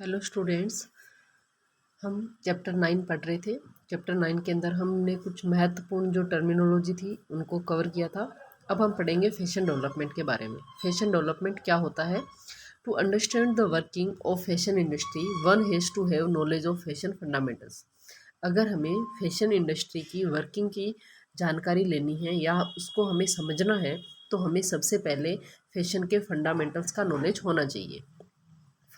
Hello students. हम chapter 9 पढ़ रहे थे। चैप्टर 9 के अंदर हमने कुछ महत्वपूर्ण जो टर्मिनोलॉजी थी उनको कवर किया था। अब हम पढ़ेंगे फैशन डेवलपमेंट के बारे में। फैशन डेवलपमेंट क्या होता है? To understand the working of fashion industry one has to have knowledge of fashion fundamentals. अगर हमें फैशन इंडस्ट्री की वर्किंग की जानकारी लेनी है या उसको हमें समझना है तो हमें सबसे पहले फैशन के फंडामेंटल्स का नॉलेज होना चाहिए।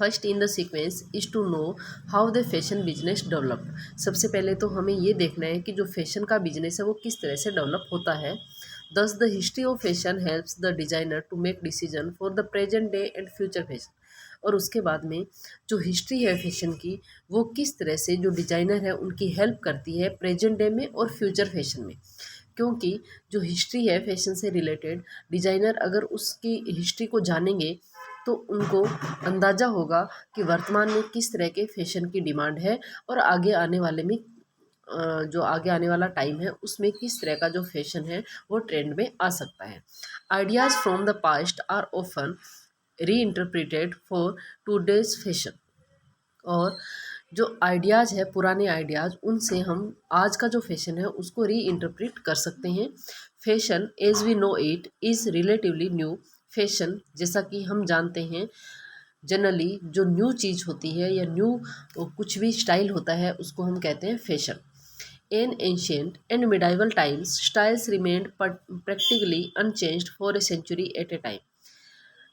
First in the sequence is to know how the fashion business develop. सबसे पहले तो हमें ये देखना है कि जो फैशन का बिजनेस है वो किस तरह से डेवलप होता है। Thus the history of fashion helps the designer to make decision for the present day and future fashion. और उसके बाद में जो हिस्ट्री है फैशन की वो किस तरह से जो डिज़ाइनर है उनकी हेल्प करती है प्रेजेंट डे में और फ्यूचर फैशन में। क्योंकि जो हिस्ट्री है फैशन से रिलेटेड, डिज़ाइनर अगर उसकी हिस्ट्री को जानेंगे तो उनको अंदाज़ा होगा कि वर्तमान में किस तरह के फैशन की डिमांड है और आगे आने वाले में जो आगे आने वाला टाइम है उसमें किस तरह का जो फैशन है वो ट्रेंड में आ सकता है। Ideas from the past are often reinterpreted for today's fashion. और जो आइडियाज़ है पुराने आइडियाज़ उनसे हम आज का जो फैशन है उसको री इंटरप्रेट कर सकते हैं। Fashion as we know it is relatively new. Fashion जैसा कि हम जानते हैं जनरली जो न्यू चीज़ होती है या न्यू कुछ भी स्टाइल होता है उसको हम कहते हैं fashion. In ancient and medieval times styles remained practically unchanged for a century at a time.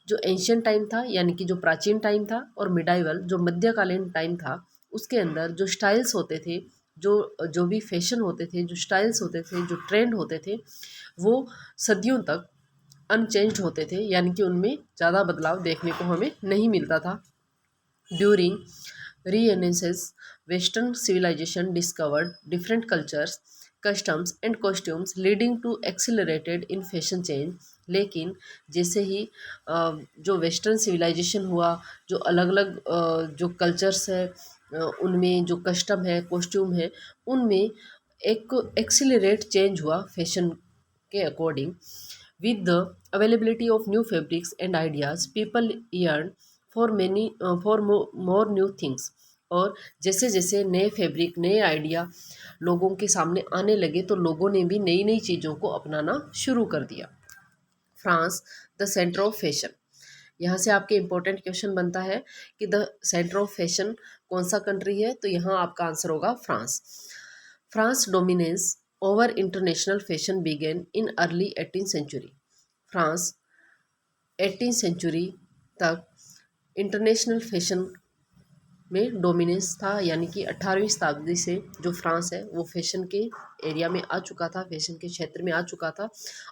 जो एंशियंट टाइम था यानी कि जो प्राचीन टाइम था और मिडाइवल जो मध्यकालीन टाइम था उसके अंदर जो स्टाइल्स होते थे, जो जो भी फैशन होते थे, जो स्टाइल्स होते थे, जो ट्रेंड होते थे वो सदियों तक अनचेंज्ड होते थे, यानी कि उनमें ज़्यादा बदलाव देखने को हमें नहीं मिलता था। During Renaissance, Western civilization discovered different cultures, customs and costumes leading to accelerated in fashion change। लेकिन जैसे ही जो वेस्टर्न सिविलाइजेशन हुआ, जो अलग अलग जो कल्चर्स है उनमें जो कस्टम है, कॉस्ट्यूम है, उनमें एक एक्सिलरेट चेंज हुआ फैशन के according. With the availability of new fabrics and ideas people yearn for many for more new things. और जैसे जैसे नए फैब्रिक नए आइडिया लोगों के सामने आने लगे तो लोगों ने भी नई नई चीज़ों को अपनाना शुरू कर दिया। France the centre of fashion. यहाँ से आपके इम्पोर्टेंट क्वेश्चन बनता है कि द सेंटर ऑफ फैशन कौन सा कंट्री है, तो यहाँ आपका आंसर होगा France. France dominance over international fashion began in early 18th century. France 18th century तक इंटरनेशनल फैशन में डोमिनेंस था, यानी कि 18वीं शताब्दी से जो फ्रांस है वो फैशन के एरिया में आ चुका था, फैशन के क्षेत्र में आ चुका था।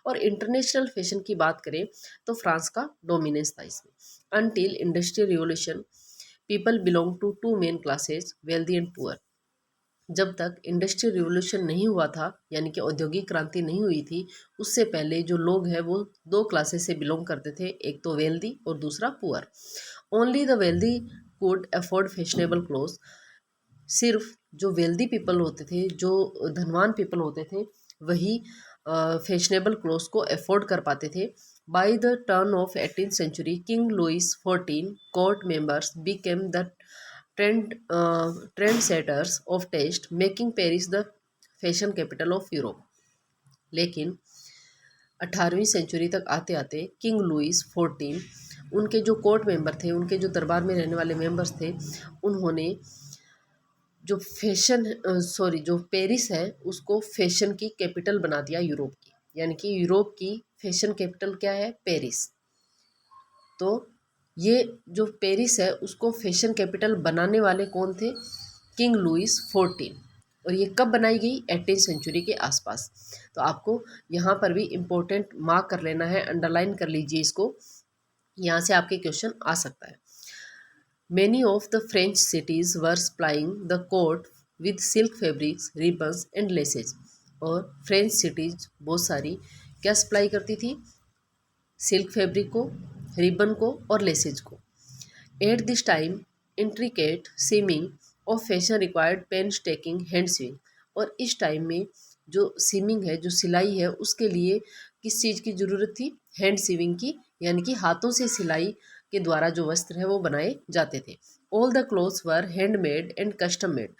और इंटरनेशनल फैशन की बात करें तो फ्रांस का डोमिनेंस था इसमें। Until industrial revolution people belong to two main classes, wealthy and poor. जब तक इंडस्ट्रियल रिवोल्यूशन नहीं हुआ था यानी कि औद्योगिक क्रांति नहीं हुई थी, उससे पहले जो लोग हैं वो दो क्लासेस से बिलोंग करते थे, एक तो वेल्दी और दूसरा poor. Only the wealthy could afford fashionable cloth. सिर्फ जो वेल्दी पीपल होते थे, जो धनवान पीपल होते थे, वही फैशनेबल क्लोथ्स को अफोर्ड कर पाते थे। By the turn of 18th century king Louis 14 court members became the trend setters of taste, making Paris the fashion capital of Europe. लेकिन 18वीं सेंचुरी तक आते आते किंग लुइस 14 उनके जो कोर्ट मेंबर थे, उनके जो दरबार में रहने वाले मेंबर्स थे, उन्होंने जो जो पेरिस है उसको फैशन की कैपिटल बना दिया यूरोप की, यानी कि यूरोप की फैशन कैपिटल क्या है? पेरिस। तो ये जो पेरिस है उसको फैशन कैपिटल बनाने वाले कौन थे? King Louis 14। और ये कब बनाई गई? 18th सेंचुरी के आसपास। तो आपको यहाँ पर भी इम्पोर्टेंट मार्क कर लेना है, अंडरलाइन कर लीजिए इसको, यहाँ से आपके क्वेश्चन आ सकता है। Many of the French cities were supplying the court with silk fabrics, ribbons and laces। और फ्रेंच सिटीज बहुत सारी क्या सप्लाई करती थी? सिल्क फैब्रिक को, रिबन को और लेसेज को। At this time intricate seaming of fashion required painstaking hand sewing. और इस टाइम में जो सीमिंग है, जो सिलाई है, उसके लिए किस चीज़ की ज़रूरत थी? हैंड सीविंग की, यानी कि हाथों से सिलाई के द्वारा जो वस्त्र है वो बनाए जाते थे। All the clothes were handmade and custom made.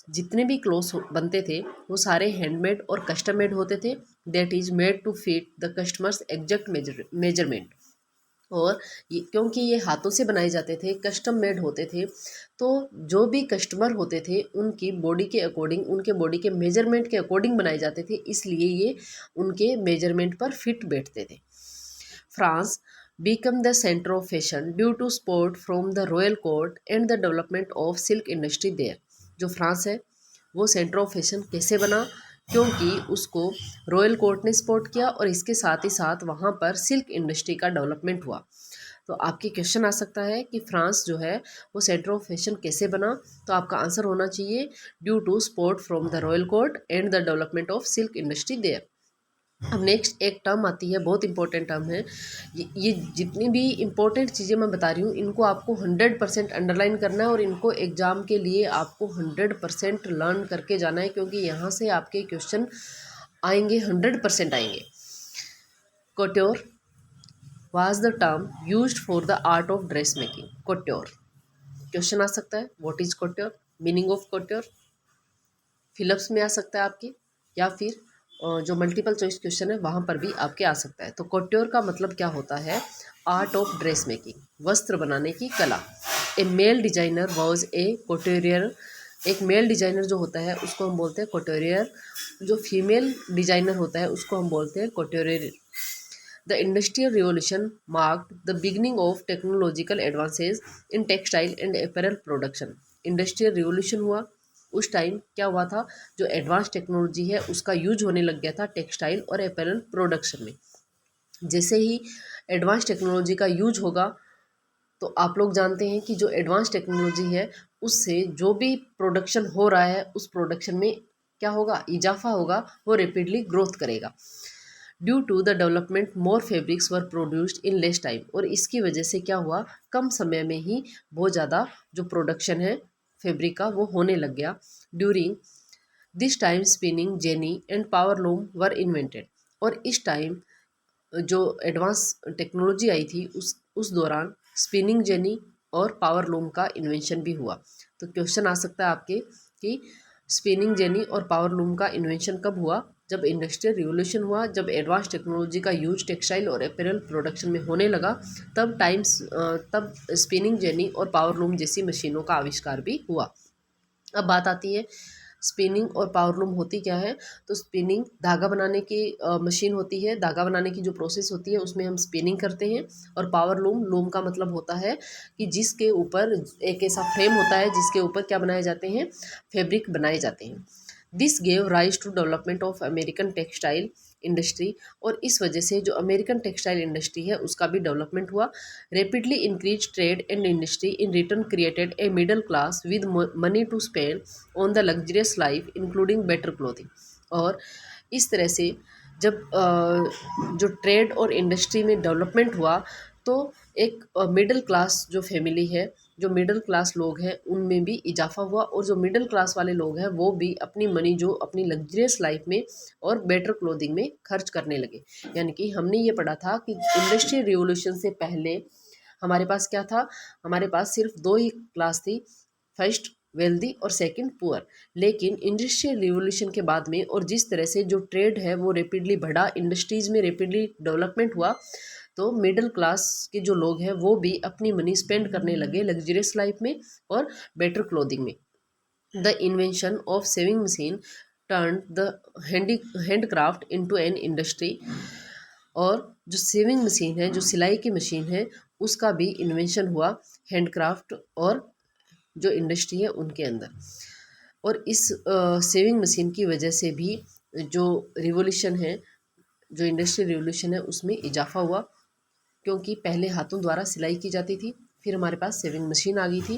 जितने भी क्लोथ्स बनते थे वो सारे हैंडमेड और कस्टम मेड होते थे। That is made to fit the customer's exact measurement. और क्योंकि ये हाथों से बनाए जाते थे, कस्टम मेड होते थे, तो जो भी कस्टमर होते थे उनकी बॉडी के अकॉर्डिंग, उनके बॉडी के मेजरमेंट के अकॉर्डिंग बनाए जाते थे, इसलिए ये उनके मेजरमेंट पर फिट बैठते थे। France become the center of fashion due to support from the royal court and the development of silk industry there। जो फ्रांस है वो सेंटर ऑफ फैशन कैसे बना? क्योंकि उसको रॉयल कोर्ट ने सपोर्ट किया और इसके साथ ही साथ वहाँ पर सिल्क इंडस्ट्री का डेवलपमेंट हुआ। तो आपके क्वेश्चन आ सकता है कि फ्रांस जो है वो सेंटर ऑफ फैशन कैसे बना? तो आपका आंसर होना चाहिए due to support from the royal court and the development of silk industry there. अब नेक्स्ट एक टर्म आती है, बहुत इंपॉर्टेंट टर्म है। ये जितनी भी इंपॉर्टेंट चीज़ें मैं बता रही हूँ इनको आपको 100% अंडरलाइन करना है और इनको एग्ज़ाम के लिए आपको 100% लर्न करके जाना है, क्योंकि यहाँ से आपके क्वेश्चन आएंगे, 100% आएंगे। Couture was the term used for the art of dress making. Couture question आ सकता है, what is couture, meaning of couture fill ups में आ सकता है आपके, या फिर जो मल्टीपल चॉइस क्वेश्चन है वहाँ पर भी आपके आ सकता है। तो कोट्योर का मतलब क्या होता है? आर्ट ऑफ ड्रेस मेकिंग, वस्त्र बनाने की कला। ए मेल डिजाइनर वॉज ए कोटेरियर। एक मेल डिजाइनर जो होता है उसको हम बोलते हैं कोटेरियर। जो फीमेल डिजाइनर होता है उसको हम बोलते हैं couturier. The industrial revolution marked the beginning of technological advances in textile and apparel production. Industrial revolution हुआ उस टाइम, क्या हुआ था? जो एडवांस टेक्नोलॉजी है उसका यूज होने लग गया था टेक्सटाइल और अपैरल प्रोडक्शन में। जैसे ही एडवांस टेक्नोलॉजी का यूज होगा तो आप लोग जानते हैं कि जो एडवांस टेक्नोलॉजी है उससे जो भी प्रोडक्शन हो रहा है उस प्रोडक्शन में क्या होगा? इजाफा होगा, वो रेपिडली ग्रोथ करेगा। Due to the development more fabrics were produced in less time. और इसकी वजह से क्या हुआ? कम समय में ही बहुत ज़्यादा जो प्रोडक्शन है फैब्रिक का वो होने लग गया। During this time spinning jenny and power loom were invented. और इस टाइम जो एडवांस टेक्नोलॉजी आई थी उस दौरान स्पिनिंग जेनी और पावर लूम का इन्वेंशन भी हुआ। तो क्वेश्चन आ सकता है आपके कि स्पिनिंग जेनी और पावर लूम का इन्वेंशन कब हुआ? जब इंडस्ट्रियल रिवोल्यूशन हुआ, जब एडवांस टेक्नोलॉजी का यूज टेक्सटाइल और अपैरल प्रोडक्शन में होने लगा, तब स्पिनिंग जेनी और पावर लूम जैसी मशीनों का आविष्कार भी हुआ। अब बात आती है स्पिनिंग और पावर लूम होती क्या है? तो स्पिनिंग धागा बनाने की मशीन होती है, धागा बनाने की जो प्रोसेस होती है उसमें हम स्पिनिंग करते हैं। और पावर लूम, लूम का मतलब होता है कि जिसके ऊपर एक ऐसा फ्रेम होता है जिसके ऊपर क्या बनाए जाते हैं? फैब्रिक बनाए जाते हैं। This gave rise to development of American textile industry. और इस वजह से जो अमेरिकन टेक्सटाइल इंडस्ट्री है उसका भी डेवलपमेंट हुआ। Rapidly increase trade and industry in return created a middle class with money to spend on the luxurious life including better clothing. और इस तरह से जब जो ट्रेड और इंडस्ट्री में डेवलपमेंट हुआ तो एक मिडिल क्लास जो फैमिली है, जो मिडिल क्लास लोग हैं उनमें भी इजाफा हुआ। और जो मिडिल क्लास वाले लोग हैं वो भी अपनी मनी जो अपनी लग्जरियस लाइफ में और बेटर क्लोथिंग में खर्च करने लगे। यानी कि हमने ये पढ़ा था कि इंडस्ट्रियल रिवॉल्यूशन से पहले हमारे पास क्या था? हमारे पास सिर्फ दो ही क्लास थी, फर्स्ट वेल्दी और सेकंड पुअर। लेकिन इंडस्ट्रियल रिवॉल्यूशन के बाद में और जिस तरह से जो ट्रेड है वो रेपिडली बढ़ा, इंडस्ट्रीज में रेपिडली डेवलपमेंट हुआ, तो मिडिल क्लास के जो लोग हैं वो भी अपनी मनी स्पेंड करने लगे लग्जरियस लाइफ में और बेटर क्लोथिंग में। The invention of saving machine turn the handcraft into an industry. और जो सेविंग मशीन है, जो सिलाई की मशीन है, उसका भी इन्वेंशन हुआ हैंडक्राफ्ट और जो इंडस्ट्री है उनके अंदर। और इस सेविंग मशीन की वजह से भी जो रिवॉल्यूशन है, जो इंडस्ट्रियल रिवॉल्यूशन है उसमें इजाफा हुआ, क्योंकि पहले हाथों द्वारा सिलाई की जाती थी, फिर हमारे पास सेविंग मशीन आ गई थी।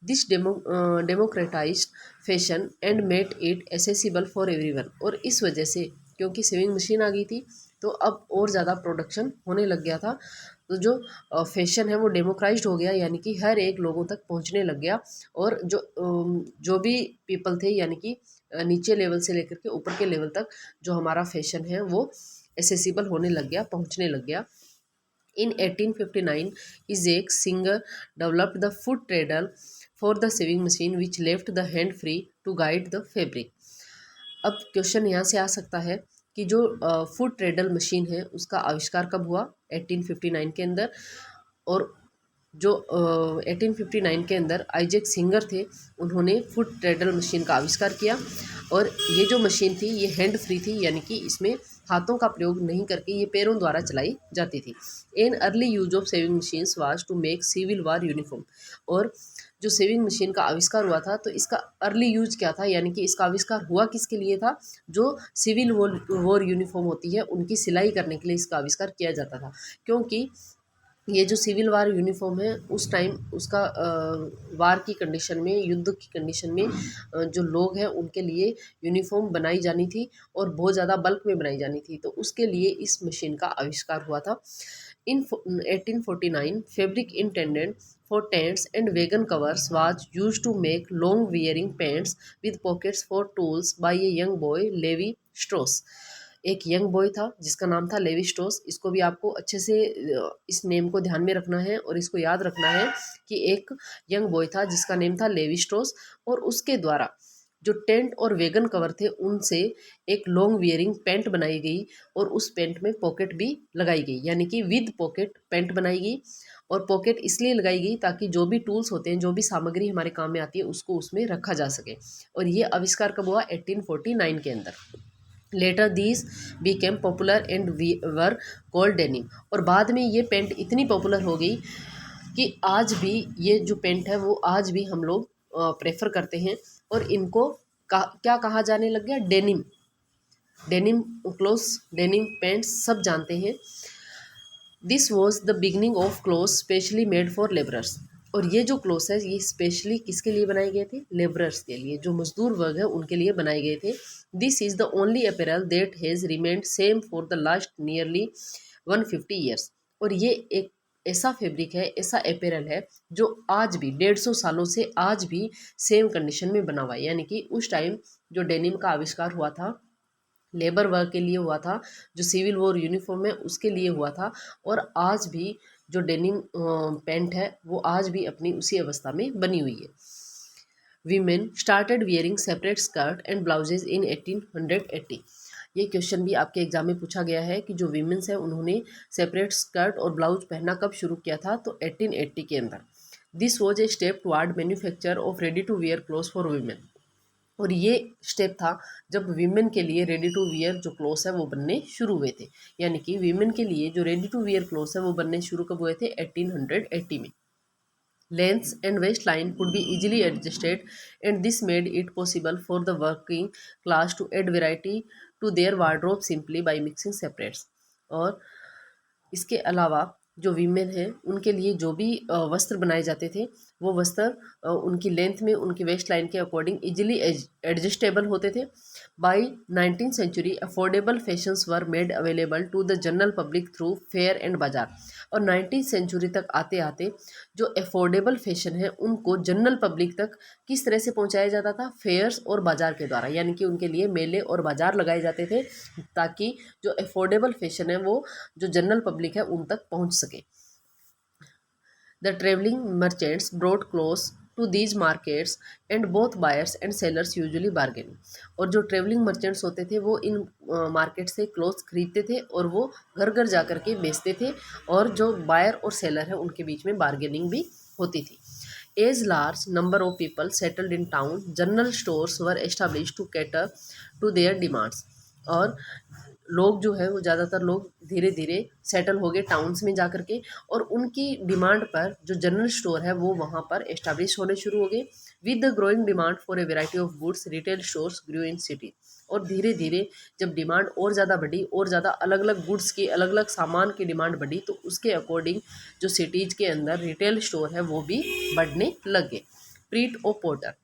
This democratised fashion and made it accessible for everyone. और इस वजह से क्योंकि सेविंग मशीन आ गई थी तो अब और ज़्यादा प्रोडक्शन होने लग गया था, तो जो फैशन है वो डेमोक्राइज्ड हो गया, यानी कि हर एक लोगों तक पहुंचने लग गया। और जो भी पीपल थे, यानी कि नीचे लेवल से लेकर के ऊपर के लेवल तक जो हमारा फैशन है वो एसेसिबल होने लग गया, पहुंचने लग गया। In 1859, Isaac Singer developed the foot treadle for the sewing machine which left the hand free to guide the fabric. अब क्वेश्चन यहाँ से आ सकता है कि जो फुट ट्रेडल मशीन है उसका आविष्कार कब हुआ? 1859 के अंदर। और जो 1859 के अंदर आइजैक सिंगर थे, उन्होंने फुट ट्रेडल मशीन का आविष्कार किया। और ये जो मशीन थी ये हैंड फ्री थी, यानी कि इसमें हाथों का प्रयोग नहीं करके ये पैरों द्वारा चलाई जाती थी। An early use of sewing machines was to make civil war uniform. और जो सेविंग मशीन का आविष्कार हुआ था तो इसका अर्ली यूज क्या था, यानी कि इसका आविष्कार हुआ किसके लिए था? जो सिविल वॉर यूनिफॉर्म होती है उनकी सिलाई करने के लिए इसका आविष्कार किया जाता था। क्योंकि ये जो सिविल वार यूनिफॉर्म है उस टाइम उसका वार की कंडीशन में, युद्ध की कंडीशन में जो लोग हैं उनके लिए यूनिफॉर्म बनाई जानी थी और बहुत ज़्यादा बल्क में बनाई जानी थी, तो उसके लिए इस मशीन का आविष्कार हुआ था। In 1849 fabric intended for tents and wagon covers was use to make long wearing pants with pockets for tools by a young boy Levi Strauss. एक यंग बॉय था जिसका नाम था लेवी स्ट्रॉस। इसको भी आपको अच्छे से इस नेम को ध्यान में रखना है और इसको याद रखना है कि एक यंग बॉय था जिसका नेम था लेवी स्ट्रॉस, और उसके द्वारा जो टेंट और वेगन कवर थे उनसे एक लॉन्ग वियरिंग पैंट बनाई गई और उस पैंट में पॉकेट भी लगाई गई, यानी कि विद पॉकेट पैंट बनाई गई। और पॉकेट इसलिए लगाई गई ताकि जो भी टूल्स होते हैं, जो भी सामग्री हमारे काम में आती है उसको उसमें रखा जा सके। और ये आविष्कार कब हुआ? 1849 के अंदर। Later these became popular and were called denim. और बाद में ये पेंट इतनी पॉपुलर हो गई कि आज भी ये जो पेंट है वो आज भी हम लोग प्रेफर करते हैं। और इनको क्या कहा जाने लग गया? Denim. Denim clothes, denim paints सब जानते हैं। This was the beginning of clothes specially made for labourers. और ये जो क्लोथ्स है ये स्पेशली किसके लिए बनाए गए थे? लेबरर्स के लिए, जो मजदूर वर्ग है उनके लिए बनाए गए थे। This is the only apparel that has remained same for the last nearly 150 years. और ये एक ऐसा फैब्रिक है, ऐसा अपैरल है जो आज भी 150 सालों से आज भी सेम कंडीशन में बना हुआ है। यानी कि उस टाइम जो डेनिम का आविष्कार हुआ था लेबर वर्क के लिए हुआ था, जो सिविल वॉर यूनिफॉर्म है उसके लिए हुआ था, और आज भी जो डेनिम पैंट है वो आज भी अपनी उसी अवस्था में बनी हुई है। Women started wearing separate skirt and blouses in 1880। ये क्वेश्चन भी आपके एग्जाम में पूछा गया है कि जो वीमेंस है उन्होंने सेपरेट स्कर्ट और ब्लाउज पहनना कब शुरू किया था? तो 1880 के अंदर। This was a step toward manufacture of ready to wear clothes for women. और ये स्टेप था जब वीमेन के लिए रेडी टू वियर जो क्लोथ्स है वो बनने शुरू हुए थे। यानी कि वीमेन के लिए जो रेडी टू वियर क्लोथ्स है वो बनने शुरू कब हुए थे? 1880 में। Lengths and waist line could be easily adjusted and this made it possible for the working class to add variety to their wardrobe simply by mixing separates. और इसके अलावा जो वीमेन हैं उनके लिए जो भी वस्त्र बनाए जाते थे वो वस्त्र उनकी लेंथ में, उनकी वेस्ट लाइन के अकॉर्डिंग इजीली एडजस्टेबल होते थे। By 19th century affordable fashions were made available to the general public through fair and बाजार। और 19th सेंचुरी तक आते आते जो अफोर्डेबल फैशन है उनको जनरल पब्लिक तक किस तरह से पहुंचाया जाता था? फेयर्स और बाजार के द्वारा, यानी कि उनके लिए मेले और बाजार लगाए जाते थे ताकि जो अफोर्डेबल फैशन है वो जो जनरल पब्लिक है उन तक पहुंच सके। The travelling merchants brought clothes to these markets and both buyers and sellers usually bargain. और जो ट्रेवलिंग मर्चेंट्स होते थे वो इन मार्केट से क्लोथ्स खरीदते थे और वो घर घर जा कर के बेचते थे, और जो बायर और सेलर है उनके बीच में बार्गेनिंग भी होती थी। As large number of people settled in town general stores were establish to cater to their demands. और लोग जो है वो ज़्यादातर लोग धीरे धीरे सेटल हो गए टाउन्स में जा कर के, और उनकी डिमांड पर जो जनरल स्टोर है वो वहाँ पर एस्टाब्लिश होने शुरू हो गए। With the growing demand for a variety of goods retail stores grew in city. और धीरे धीरे जब डिमांड और ज़्यादा बढ़ी और ज़्यादा अलग अलग गुड्स की, अलग अलग सामान की डिमांड बढ़ी, तो उसके अकॉर्डिंग जो सिटीज़ के अंदर रिटेल स्टोर है वो भी बढ़ने लग गए। प्रीट ओ पोर्टर।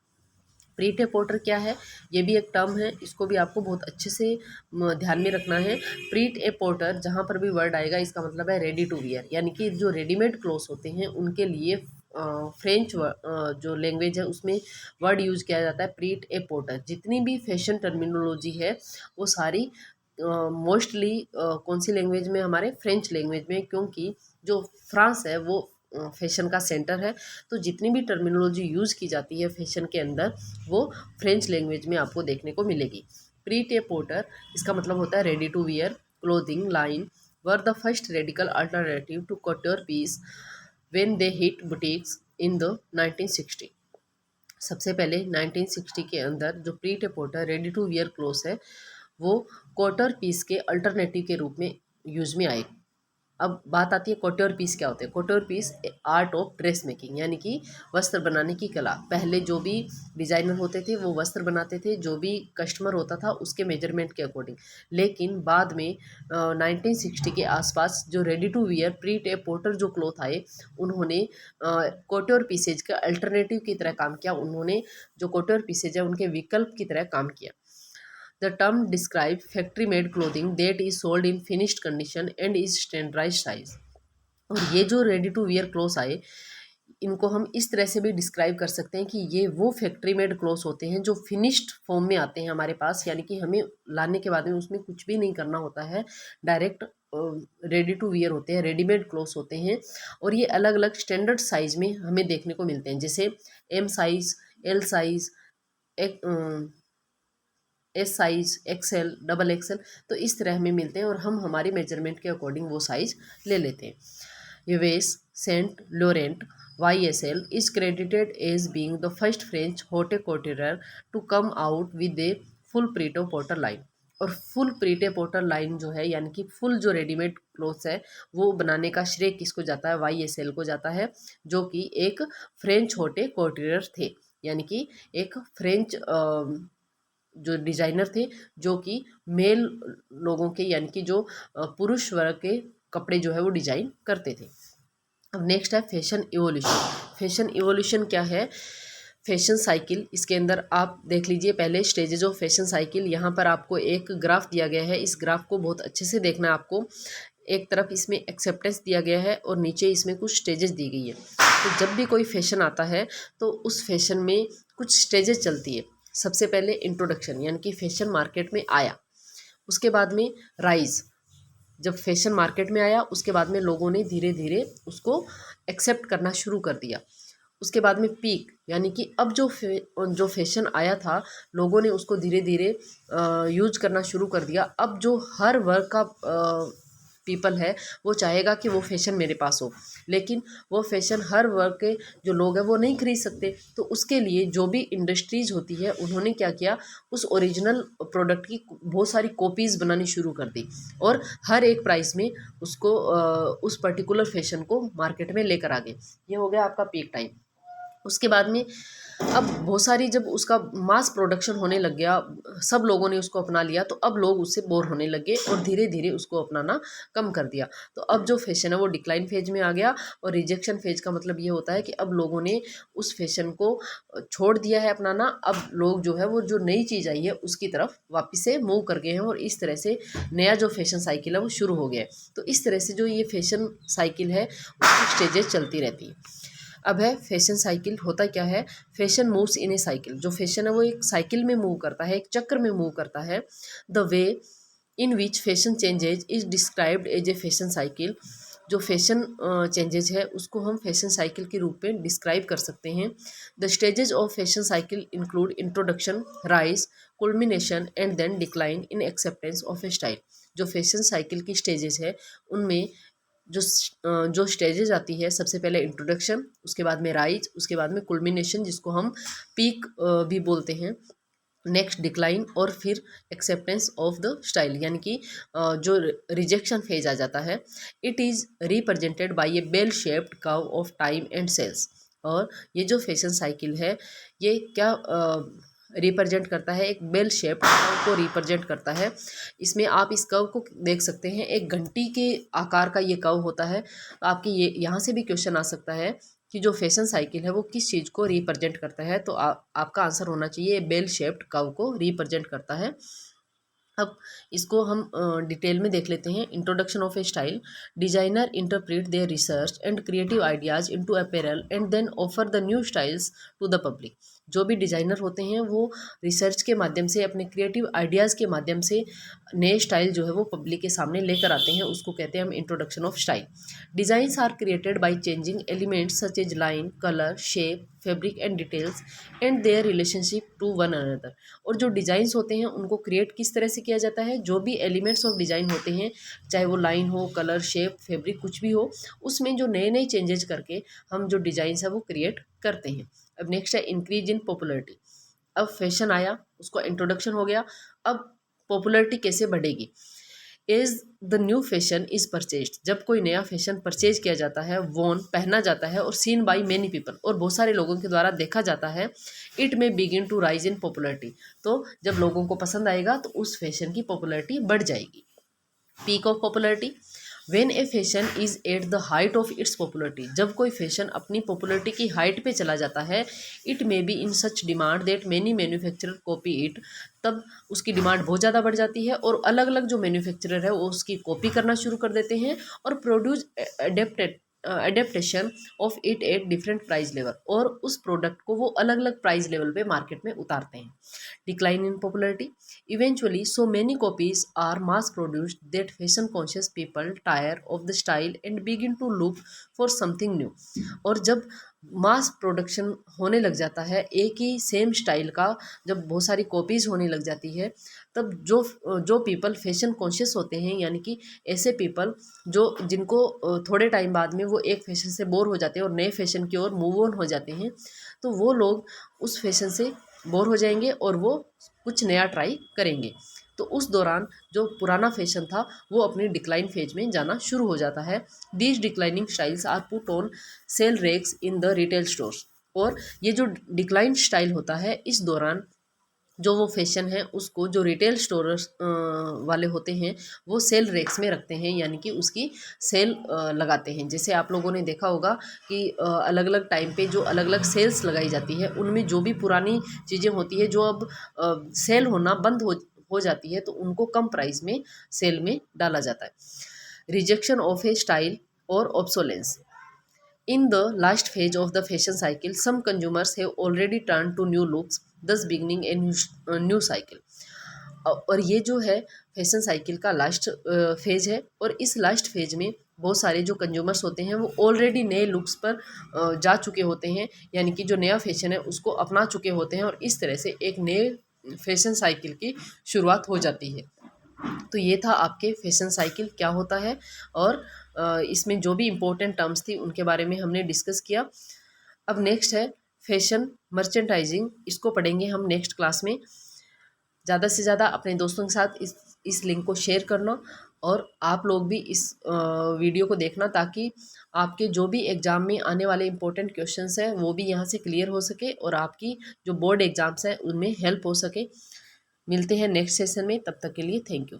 प्रीट ए पोर्टर क्या है? ये भी एक टर्म है, इसको भी आपको बहुत अच्छे से ध्यान में रखना है। प्रीट ए पोर्टर जहाँ पर भी वर्ड आएगा इसका मतलब है रेडी टू वियर, यानी कि जो रेडीमेड क्लोथ्स होते हैं उनके लिए फ्रेंच जो लैंग्वेज है उसमें वर्ड यूज़ किया जाता है प्रीट ए पोर्टर। जितनी भी फैशन टर्मिनोलॉजी है वो सारी मोस्टली कौन सी लैंग्वेज में? हमारे फ्रेंच लैंग्वेज में, क्योंकि जो फ्रांस है वो फैशन का सेंटर है, तो जितनी भी टर्मिनोलॉजी यूज़ की जाती है फैशन के अंदर वो फ्रेंच लैंग्वेज में आपको देखने को मिलेगी। प्रीट ए पोर्टर, इसका मतलब होता है ready to wear clothing line, were the first radical alternative to cotton piece when they hit boutiques in the 1960। सबसे पहले 1960 के अंदर जो pret a porter ready to wear clothes है वो क्वार्टर पीस के अल्टरनेटिव के रूप में यूज में आए। अब बात आती है कोटोर पीस क्या होते हैं। Couture piece art of dress making, यानी कि वस्त्र बनाने की कला। पहले जो भी डिजाइनर होते थे वो वस्त्र बनाते थे जो भी कस्टमर होता था उसके मेजरमेंट के अकॉर्डिंग। लेकिन बाद में 1960 के आसपास जो ready to wear pret a porter जो क्लॉथ आए उन्होंने कोटोर पीसेज का अल्टरनेटिव की तरह काम किया। उन्होंने जो कोटोर पीसेज है उनके विकल्प की तरह काम किया। The term describes factory-made clothing that is sold in finished condition and is standardized size। और ये जो रेडी टू वियर क्लोथ्स आए इनको हम इस तरह से भी डिस्क्राइब कर सकते हैं कि ये वो फैक्ट्री मेड क्लोथ्स होते हैं जो फिनिश्ड फॉर्म में आते हैं हमारे पास, यानी कि हमें लाने के बाद में उसमें कुछ भी नहीं करना होता है, डायरेक्ट रेडी टू वियर होते हैं, रेडीमेड क्लोथ्स होते हैं। और ये अलग अलग स्टैंडर्ड साइज में हमें देखने को मिलते हैं, जैसे M size, L size, S size, XL, double XL, तो इस तरह हमें मिलते हैं और हम हमारे मेजरमेंट के अकॉर्डिंग वो साइज ले लेते हैं। यूवेस Saint लोरेंट YSL is credited as being the first French haute couture to come out with a full pret a porter line. और फुल प्रीटे पोर्टर लाइन जो है यानी कि फुल जो रेडीमेड क्लोथ्स है वो बनाने का श्रेय किसको जाता है, YSL को जाता है, जो कि एक फ्रेंच होटे कोटियर थे, यानी कि एक फ्रेंच जो डिजाइनर थे जो कि मेल लोगों के यानी कि जो पुरुष वर्ग के कपड़े जो है वो डिजाइन करते थे। अब नेक्स्ट है फैशन इवोल्यूशन। फैशन इवोल्यूशन क्या है, फैशन साइकिल। इसके अंदर आप देख लीजिए पहले स्टेजेस ऑफ फैशन साइकिल। यहाँ पर आपको एक ग्राफ दिया गया है, इस ग्राफ को बहुत अच्छे से देखना है आपको। एक तरफ इसमें एक्सेप्टेंस दिया गया है और नीचे इसमें कुछ स्टेजेस दी गई है। तो जब भी कोई फैशन आता है तो उस फैशन में कुछ स्टेजेस चलती है। सबसे पहले इंट्रोडक्शन, यानी कि फैशन मार्केट में आया, उसके बाद में राइज, जब फैशन मार्केट में आया उसके बाद में लोगों ने धीरे धीरे उसको एक्सेप्ट करना शुरू कर दिया। उसके बाद में पीक, यानी कि अब जो फैशन आया था लोगों ने उसको धीरे धीरे यूज करना शुरू कर दिया। अब जो हर वर्ग का पीपल है वो चाहेगा कि वो फैशन मेरे पास हो, लेकिन वो फैशन हर वर्ग के जो लोग हैं वो नहीं खरीद सकते। तो उसके लिए जो भी इंडस्ट्रीज होती है उन्होंने क्या किया, उस ओरिजिनल प्रोडक्ट की बहुत सारी कॉपीज़ बनानी शुरू कर दी और हर एक प्राइस में उसको उस पर्टिकुलर फैशन को मार्केट में लेकर आ गए। ये हो गया आपका पीक टाइम। उसके बाद में अब बहुत सारी जब उसका मास प्रोडक्शन होने लग गया, सब लोगों ने उसको अपना लिया, तो अब लोग उससे बोर होने लगे और धीरे धीरे उसको अपनाना कम कर दिया। तो अब जो फैशन है वो डिक्लाइन फेज में आ गया। और रिजेक्शन फेज का मतलब ये होता है कि अब लोगों ने उस फैशन को छोड़ दिया है अपनाना। अब लोग जो है वो जो नई चीज़ आई है उसकी तरफ वापस से मूव कर गए हैं और इस तरह से नया जो फैशन साइकिल है वो शुरू हो गया है। तो इस तरह से जो ये फैशन साइकिल है उसकी स्टेजेस चलती रहती है। अब है फैशन साइकिल। होता क्या है, fashion moves in A cycle. जो फैशन है वो एक साइकिल में मूव करता है, एक चक्र में मूव करता है। The way in which fashion changes is described as a fashion cycle. जो फैशन चेंजेज है उसको हम फैशन साइकिल के रूप में डिस्क्राइब कर सकते हैं। The stages of fashion cycle include introduction, rise, culmination and then decline in acceptance of a style. जो फैशन साइकिल की स्टेजेज है उनमें जो स्टेजेज आती है, सबसे पहले इंट्रोडक्शन, उसके बाद में राइज, उसके बाद में कुल्मिनेशन जिसको हम पीक भी बोलते हैं, नेक्स्ट डिक्लाइन और फिर एक्सेप्टेंस ऑफ द स्टाइल, यानी कि जो रिजेक्शन फेज आ जाता है। It is represented by a bell shaped curve of time and sales. और ये जो फैशन साइकिल है ये क्या रिप्रेजेंट करता है, एक बेल शेप कर्व को रिप्रेजेंट करता है। इसमें आप इस कर्व को देख सकते हैं, एक घंटी के आकार का ये कर्व होता है। तो आपके ये यहाँ से भी क्वेश्चन आ सकता है कि जो फैशन साइकिल है वो किस चीज़ को रिप्रेजेंट करता है, तो आपका आंसर होना चाहिए बेल शेप्ड कर्व को रिप्रेजेंट करता है। अब इसको हम डिटेल में देख लेते हैं। Introduction of a style, designer interpret their research and creative ideas into apparel and then offer the new styles to the public. जो भी डिज़ाइनर होते हैं वो रिसर्च के माध्यम से, अपने क्रिएटिव आइडियाज़ के माध्यम से नए स्टाइल जो है वो पब्लिक के सामने लेकर आते हैं, उसको कहते हैं हम introduction of style. Designs are created by changing elements such as line, colour, shape, fabric and details and their relationship to one another. और जो डिज़ाइंस होते हैं उनको क्रिएट किस तरह से किया जाता है, जो भी एलिमेंट्स ऑफ डिज़ाइन होते हैं, चाहे वो लाइन हो, कलर, शेप, फैब्रिक, कुछ भी हो, उसमें जो नए नए चेंजेस करके हम जो डिज़ाइंस है वो क्रिएट करते हैं। अब नेक्स्ट है इंक्रीज इन पॉपुलरिटी। अब फैशन आया, उसको इंट्रोडक्शन हो गया, अब पॉपुलरिटी कैसे बढ़ेगी। Is the new fashion is purchased, जब कोई नया फैशन परचेज किया जाता है, वॉन पहना जाता है, और सीन बाई मैनी पीपल, और बहुत सारे लोगों के द्वारा देखा जाता है, it may begin to rise in popularity, तो जब लोगों को पसंद आएगा तो उस फैशन की पॉपुलरिटी बढ़ जाएगी। Peak of popularity, when a fashion is at the height of its popularity, जब कोई फैशन अपनी पॉपुलरिटी की हाइट पे चला जाता है, it may be in such demand that many manufacturer copy it, तब उसकी डिमांड बहुत ज़्यादा बढ़ जाती है और अलग अलग जो मैन्युफैक्चरर है वो उसकी कॉपी करना शुरू कर देते हैं और produce adaptation of it at different price level, और उस प्रोडक्ट को वो अलग अलग प्राइस लेवल पे मार्केट में उतारते हैं। Decline in popularity, eventually so many copies are mass produced that fashion conscious people tire of the style and begin to look for something new, और जब मास प्रोडक्शन होने लग जाता है एक ही सेम स्टाइल का, जब बहुत सारी कॉपीज़ होने लग जाती है, तब जो पीपल फैशन कॉन्शियस होते हैं, यानी कि ऐसे पीपल जो जिनको थोड़े टाइम बाद में वो एक फैशन से बोर हो जाते हैं और नए फैशन की ओर मूव ऑन हो जाते हैं, तो वो लोग उस फैशन से बोर हो जाएंगे और वो कुछ नया ट्राई करेंगे। तो उस दौरान जो पुराना फैशन था वो अपनी डिक्लाइन फेज में जाना शुरू हो जाता है। These declining styles are put on sale racks in the retail stores, और ये जो डिक्लाइन स्टाइल होता है, इस दौरान जो वो फैशन है उसको जो रिटेल स्टोर्स वाले होते हैं वो सेल रेक्स में रखते हैं, यानी कि उसकी सेल लगाते हैं। जैसे आप लोगों ने देखा होगा कि अलग अलग टाइम पे जो अलग अलग सेल्स लगाई जाती है, उनमें जो भी पुरानी चीज़ें होती है जो अब सेल होना बंद हो जाती है, तो उनको कम प्राइस में सेल में डाला जाता है। रिजेक्शन ऑफ ए स्टाइल और obsolescence, in the last phase of the fashion cycle, some consumers have already turned to new looks, thus beginning a new cycle. और ये जो है फैशन साइकिल का लास्ट फेज है, और इस लास्ट फेज में बहुत सारे जो कंज्यूमर्स होते हैं वो ऑलरेडी नए लुक्स पर जा चुके होते हैं, यानी कि जो नया फैशन है उसको अपना चुके होते हैं, और इस तरह से एक नए फैशन साइकिल की शुरुआत हो जाती है। तो ये था आपके फैशन साइकिल क्या होता है, और इसमें जो भी इम्पोर्टेंट टर्म्स थी उनके बारे में हमने डिस्कस किया। अब नेक्स्ट है फैशन मर्चेंटाइजिंग, इसको पढ़ेंगे हम नेक्स्ट क्लास में। ज़्यादा से ज़्यादा अपने दोस्तों के साथ इस लिंक को शेयर करना, और आप लोग भी इस वीडियो को देखना, ताकि आपके जो भी एग्ज़ाम में आने वाले इंपॉर्टेंट क्वेश्चंस हैं वो भी यहाँ से क्लियर हो सके, और आपकी जो बोर्ड एग्ज़ाम्स हैं उनमें हेल्प हो सके। मिलते हैं नेक्स्ट सेशन में, तब तक के लिए थैंक यू।